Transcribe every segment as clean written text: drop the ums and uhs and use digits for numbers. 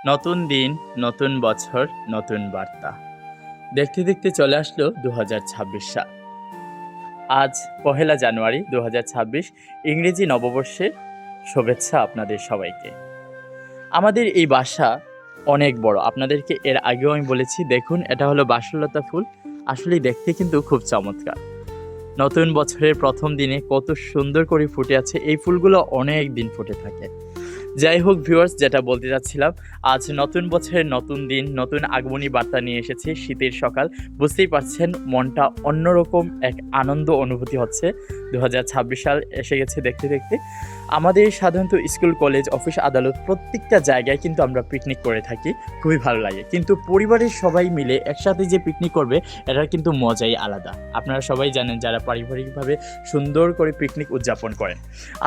নতুন দিন, নতুন বছর, নতুন বার্তা। দেখতে দেখতে চলে আসলো ২০২৬ সাল। আজ পহেলা জানুয়ারি ২০২৬, ইংরেজি নববর্ষের শুভেচ্ছা আপনাদের সবাইকে। আমাদের এই বাসা অনেক বড়। আপনাদেরকে এর আগেও আমি বলেছি, দেখুন এটা হলো বাসলতা ফুল। আসলেই দেখতে কিন্তু খুব চমৎকার। নতুন বছরের প্রথম দিনে কত সুন্দর করে ফুটে আছে। এই ফুলগুলো অনেক দিন ফুটে থাকে। যাই হোক ভিউয়ার্স, যেটা বলতে চাচ্ছিলাম, আজ নতুন বছরের নতুন দিন, নতুন আগমনী বার্তা নিয়ে এসেছি। শীতের সকাল, বুঝতেই পারছেন মনটা অন্যরকম এক আনন্দ অনুভূতি হচ্ছে। ২০২৬ সাল এসে গেছে দেখতে দেখতে। আমাদের সাধারণত স্কুল, কলেজ, অফিস, আদালত প্রত্যেকটা জায়গায় কিন্তু আমরা পিকনিক করে থাকি, খুবই ভালো লাগে। কিন্তু পরিবারের সবাই মিলে একসাথে যে পিকনিক করবে, এটার কিন্তু মজাই আলাদা। আপনারা সবাই জানেন যারা পারিবারিকভাবে সুন্দর করে পিকনিক উদযাপন করেন।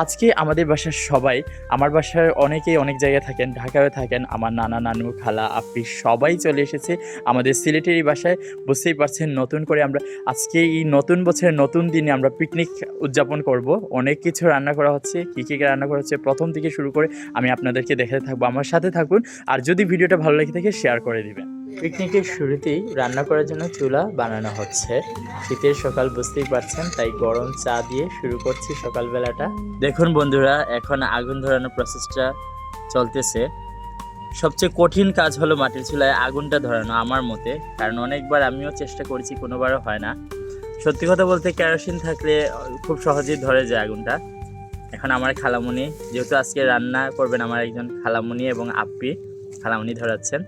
আজকে আমাদের বাসার সবাই, আমার বাসার অনেকেই অনেক জায়গায় থাকেন, ঢাকায় থাকেন, আমার নানা, নানু, খালা, আপ্পি সবাই চলে এসেছে আমাদের সিলেটের এই বাসায়। বুঝতেই পারছেন নতুন করে আমরা আজকে এই নতুন বছরের নতুন দিনে আমরা পিকনিক উদযাপন করব। অনেক কিছু রান্না করা হচ্ছে, কী কী রান্না করা হচ্ছে প্রথম থেকে শুরু করে আমি আপনাদেরকে দেখাতে থাকবো। আমার সাথে থাকুন, আর যদি ভিডিওটা ভালো লেগে থাকে শেয়ার করে দিবেন। পিকনিকের শুরুতেই রান্না করার জন্য চুলা বানানো হচ্ছে। শীতের সকাল, বুঝতেই পারছেন, তাই গরম চা দিয়ে শুরু করছি সকালবেলাটা। দেখুন বন্ধুরা, এখন আগুন ধরানোর প্রসেসটা চলতেছে। সবচেয়ে কঠিন কাজ হলো মাটির চুলায় আগুনটা ধরানো আমার মতে, কারণ অনেকবার আমিও চেষ্টা করেছি, কোনোবারও হয় না। সত্যি কথা বলতে কেরোসিন থাকলে খুব সহজেই ধরে যায় আগুনটা। এখন আমার খালামণি, যেহেতু আজকে রান্না করবেন আমার একজন খালামণি এবং আপ্পি, খালামণি ধরাচ্ছেন।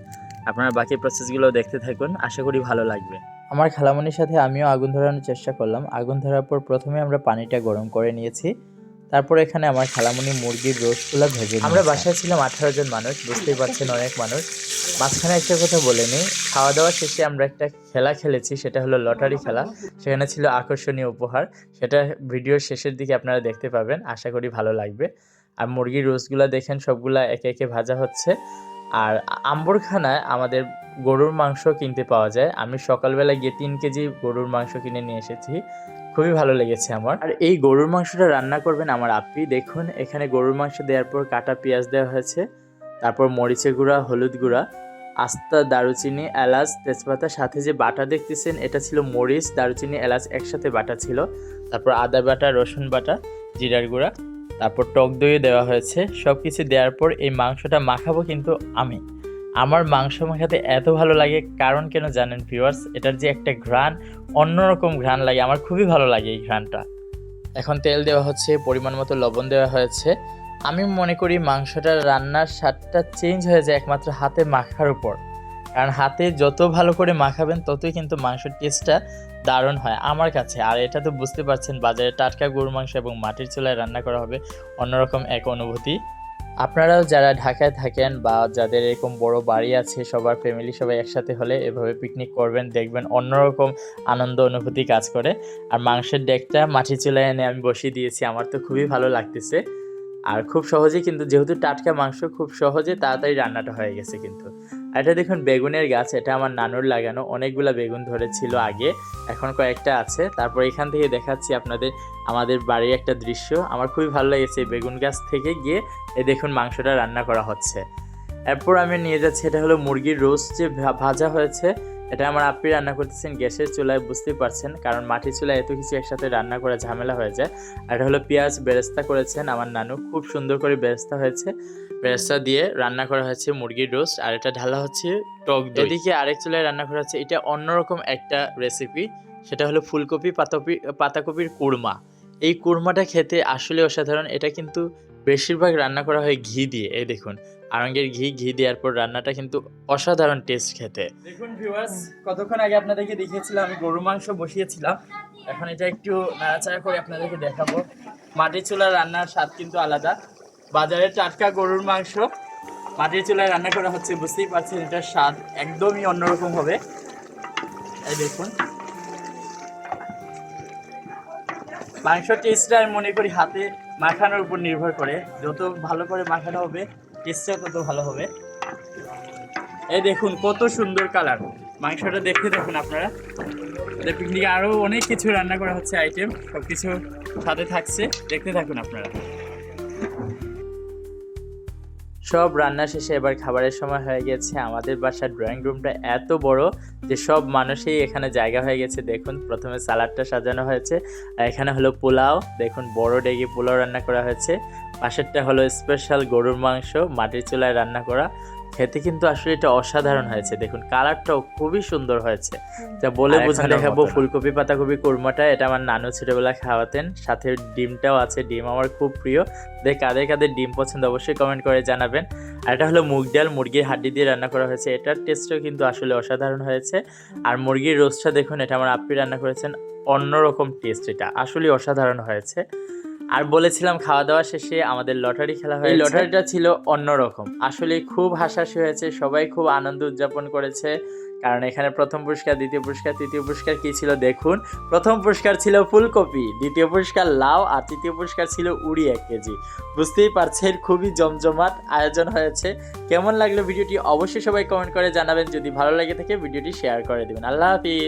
আপনারা বাকি প্রসেসগুলো দেখতে থাকুন, আশা করি ভালো লাগবে। আমার খালামণির সাথে আমিও আগুন ধরানোর চেষ্টা করলাম। আগুন ধরার পর প্রথমে আমরা পানিটা গরম করে নিয়েছি, তারপর এখানে আমার খালামণি মুরগির রোস্টগুলো ভেজে নিয়েছে। আমরা বাসায় ছিলাম 18 জন মানুষ, বুঝতেই পারছেন অনেক মানুষ। মাঝখানে একটা কথা বলে নিই, খাওয়া দাওয়া শেষে আমরা একটা খেলা খেলেছি, সেটা হলো লটারি খেলা। সেখানে ছিল আকর্ষণীয় উপহার, সেটা ভিডিওর শেষের দিকে আপনারা দেখতে পাবেন, আশা করি ভালো লাগবে। আর মুরগির রোস্টগুলো দেখেন সবগুলা একে একে ভাজা হচ্ছে। আর আম্বরখানায় আমাদের গরুর মাংস কিনতে পাওয়া যায়। আমি সকালবেলা গিয়ে 3 কেজি গরুর মাংস কিনে নিয়ে এসেছি, খুবই ভালো লেগেছে আমার। আর এই গরুর মাংসটা রান্না করবেন আমার আপ্পি। দেখুন এখানে গরুর মাংস দেওয়ার পর কাটা পেঁয়াজ দেওয়া হয়েছে, তারপর মরিচের গুঁড়া, হলুদ গুঁড়া, আস্তা দারুচিনি, এলাচ, তেজপাতা, সাথে যে বাটা দেখতেছেন এটা ছিল মরিচ, দারুচিনি, এলাচ একসাথে বাটা ছিল। তারপর আদা বাটা, রসুন বাটা, জিরার গুঁড়া, তারপর টক দই দেওয়া হয়েছে। সব কিছু দেওয়ার পর এই মাংসটা মাখাবো কিন্তু আমি। আমার মাংস মাখাতে এত ভালো লাগে, কারণ কেন জানেন ভিউয়ার্স? এটার যে একটা ঘ্রাণ, অন্যরকম ঘ্রাণ লাগে, আমার খুবই ভালো লাগে এই ঘ্রাণটা। এখন তেল দেওয়া হচ্ছে, পরিমাণ মতো লবণ দেওয়া হয়েছে। আমি মনে করি মাংসটা রান্নার স্বাদটা চেঞ্জ হয়ে যায় একমাত্র হাতে মাখার উপর, কারণ হাতে যত ভালো করে মাখাবেন ততই কিন্তু মাংসের টেস্টটা দারুণ হয় আমার কাছে। আর এটা তো বুঝতে পারছেন, বাজারে টাটকা গরুর মাংস এবং মাটির চুলায় রান্না করা হবে, অন্যরকম এক অনুভূতি। আপনারাও যারা ঢাকায় থাকেন বা যাদের এরকম বড় বাড়ি আছে, সবার ফ্যামিলি সবাই একসাথে হলে এভাবে পিকনিক করবেন, দেখবেন অন্যরকম আনন্দ অনুভূতি কাজ করে। আর মাংসের ডেকটা মাটির চুলায় এনে আমি বসিয়ে দিয়েছি, আমার তো খুবই ভালো লাগতেছে। আর খুব সহজেই কিন্তু, যেহেতু টাটকা মাংস, খুব সহজে তাড়াতাড়ি রান্নাটা হয়ে গেছে কিন্তু। আর এটা দেখুন বেগুনের গাছ, এটা আমার নানুর লাগানো, অনেকগুলা বেগুন ধরেছিল আগে, এখন কয়েকটা আছে। তারপর এখান থেকে দেখাচ্ছি আপনাদের আমাদের বাড়ির একটা দৃশ্য, আমার খুবই ভালো লেগেছে। এই বেগুন গাছ থেকে গিয়ে এই দেখুন মাংসটা রান্না করা হচ্ছে। এরপর আমি নিয়ে যাচ্ছি, এটা হলো মুরগির রোস্ট যে ভাজা হয়েছে, এটা আমার আপ্পি রান্না করতেছেন গ্যাসের চুলায়, বুঝতেই পারছেন, কারণ মাটির চুলায় এত কিছু একসাথে রান্না করা ঝামেলা হয়ে যায়। আর এটা হলো পেঁয়াজ বেরেস্তা করেছেন আমার নানু, খুব সুন্দর করে বেরেস্তা হয়েছে। বেরেস্তা দিয়ে রান্না করা হয়েছে মুরগির রোস্ট, আর এটা ঢালা হচ্ছে টক দই। এদিকে আরেক চুলায় রান্না করা হচ্ছে, এটা অন্যরকম একটা রেসিপি, সেটা হলো ফুলকপি পাতাকপির কুরমা। এই কুরমাটা খেতে আসলে অসাধারণ। এটা কিন্তু বেশিরভাগ রান্না করা হয় ঘি দিয়ে। এই দেখুন আড়ঙ্গের ঘি দেওয়ার পর রান্নাটা কিন্তু অসাধারণ টেস্ট খেতে। দেখুন ভিউয়ার্স, কতক্ষণ আগে আপনাদেরকে দেখিয়েছিলাম আমি গরুর মাংস বসিয়েছিলাম, এখন এটা একটু নাড়াচাড়া করে আপনাদেরকে দেখাবো। মাটির চুলার রান্নার স্বাদ কিন্তু আলাদা। বাজারের টাটকা গরুর মাংস মাটির চুলায় রান্না করা হচ্ছে, বুঝতেই পারছেন এটার স্বাদ একদমই অন্যরকম হবে। এই দেখুন মাংসর টেস্টটা আমি মনে করি হাতে মাখানোর উপর নির্ভর করে, যত ভালো করে মাখানো হবে টেস্টটা তত ভালো হবে। এই দেখুন কত সুন্দর কালার, মাংসটা দেখতে দেখুন আপনারা। পিকনিকে আরও অনেক কিছু রান্না করা হচ্ছে, আইটেম সব কিছু সাথে থাকছে, দেখতে থাকুন আপনারা। সব রান্না শেষে এবার খাবারের সময় হয়ে গেছে। আমাদের বাসার ড্রয়িং রুমটা এত বড় যে সব মানুষই এখানে জায়গা হয়ে গেছে। দেখুন প্রথমে সালাডটা সাজানো হয়েছে, আর এখানে হলো পোলাও, দেখুন বড় ডেগে পোলাও রান্না করা হয়েছে। পাশেরটা হলো স্পেশাল গরুর মাংস মাটির চুলায় রান্না করা। খেতে কিন্তু আসলে এটা অসাধারণ হয়েছে, দেখুন কালারটাও খুবই সুন্দর হয়েছে, যা বলে বোঝানো দেখাবো। ফুলকপি পাতাকপি কোরমাটা এটা আমার নানু ছোটবেলা খাওয়াতেন, সাথে ডিমটাও আছে, ডিম আমার খুব প্রিয়। কাদের কাদের ডিম পছন্দ অবশ্যই কমেন্ট করে জানাবেন। আর এটা হলো মুগ ডাল, মুরগির হাড্ডি দিয়ে রান্না করা হয়েছে, এটার টেস্টও কিন্তু আসলে অসাধারণ হয়েছে। আর মুরগির রোস্টটা দেখুন, এটা আমার আপ্পি রান্না করেছেন, অন্যরকম টেস্ট, এটা আসলে অসাধারণ হয়েছে। আর বলেছিলাম খাওয়া দাওয়া শেষে আমাদের লটারি খেলা হয়েছে, এই লটারিটা ছিল অন্যরকম, আসলে খুব হাসাহাসি হয়েছে, সবাই খুব আনন্দ উদযাপন করেছে। কারণ এখানে প্রথম পুরস্কার, দ্বিতীয় পুরস্কার, তৃতীয় পুরস্কার কি ছিল দেখুন। প্রথম পুরস্কার ছিল ফুলকপি, দ্বিতীয় পুরস্কার লাউ, আর তৃতীয় পুরস্কার ছিল উড়ি 1 কেজি। বুঝতেই পারছেন খুবই জমজমাট আয়োজন হয়েছে। কেমন লাগলো ভিডিওটি অবশ্যই সবাই কমেন্ট করে জানাবেন। যদি ভালো লাগে থাকে ভিডিওটি শেয়ার করে দেবেন। আল্লাহ হাফিজ।